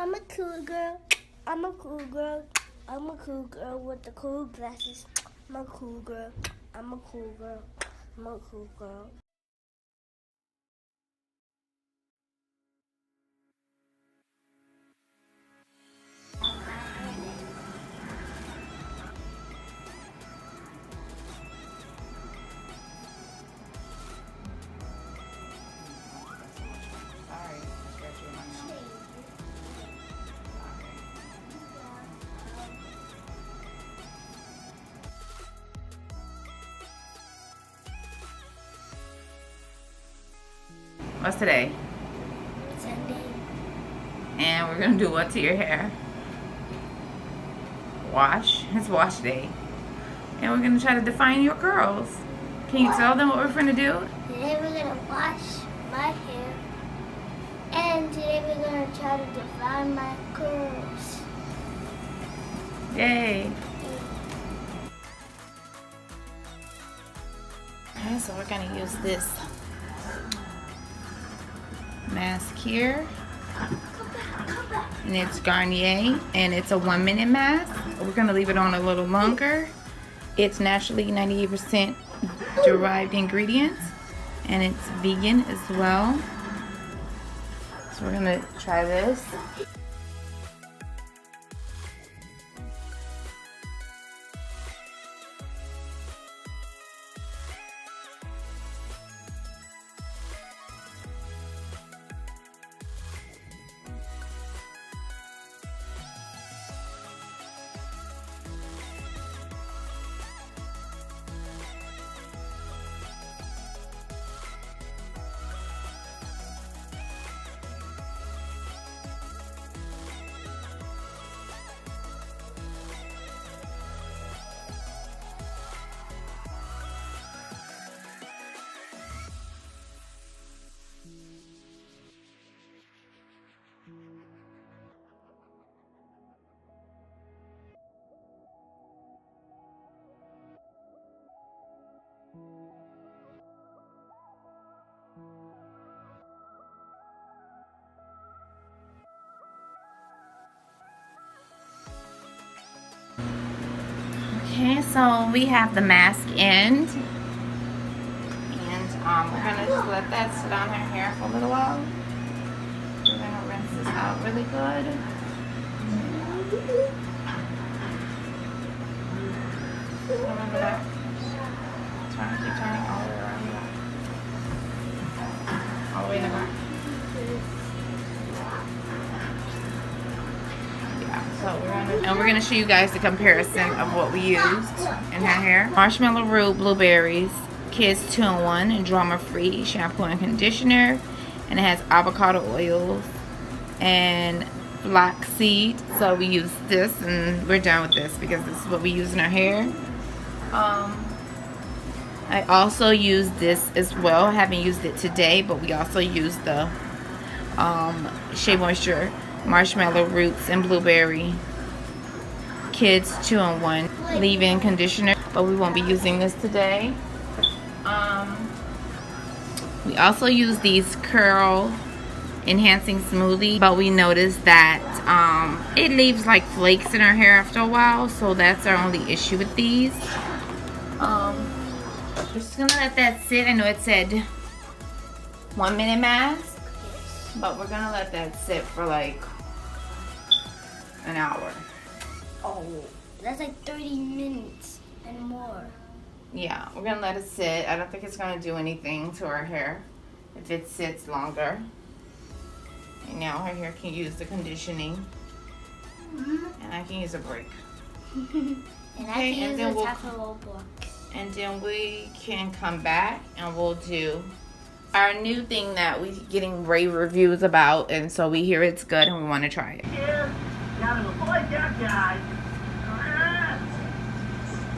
I'm a cool girl. I'm a cool girl. I'm a cool girl with the cool glasses. I'm a cool girl. I'm a cool girl. I'm a cool girl. What's today? Sunday. And we're gonna do what to your hair? Wash. It's wash day. And we're gonna try to define your curls. Can you tell them what we're gonna do? Today we're gonna wash my hair. And today we're gonna try to define my curls. Yay. Okay, so we're gonna use this mask here, and it's Garnier, and it's a 1-minute mask. We're gonna leave it on a little longer. It's naturally 98% derived ingredients, and it's vegan as well. So we're gonna try this. Okay, so we have the mask end, and we're gonna just let that sit on her hair for a little while. We're gonna rinse this out really good. Remember that? Keep turning all the way around. All the way in the back. We're gonna show you guys the comparison of what we used in her hair. Marshmallow root blueberries, Kids 2-in-1 and drama free shampoo and conditioner, and it has avocado oils and flaxseed. So we use this, and we're done with this because this is what we use in our hair. I also use this as well. I haven't used it today, but we also use the Shea Moisture marshmallow roots and blueberry Kids 2-in-1 leave-in conditioner, but we won't be using this today. We also use these curl enhancing smoothie, but we noticed that it leaves like flakes in our hair after a while, so that's our only issue with these. We're just gonna let that sit. I know it said 1-minute mask, but we're gonna let that sit for like an hour. Oh, that's like 30 minutes and more. Yeah, we're gonna let it sit. I don't think it's gonna do anything to our hair if it sits longer. And now her hair can use the conditioning, and I can use a break. And I can use a tackle box. And then we can come back and we'll do our new thing that we're getting rave reviews about, and so we hear it's good and we want to try it.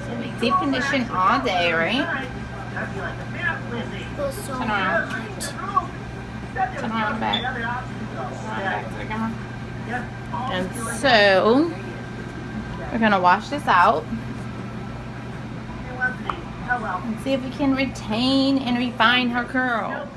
So we deep condition all day, right? Turn around. Turn around back. Turn around back to the camera. And so we're gonna wash this out and see if we can retain and refine her curl.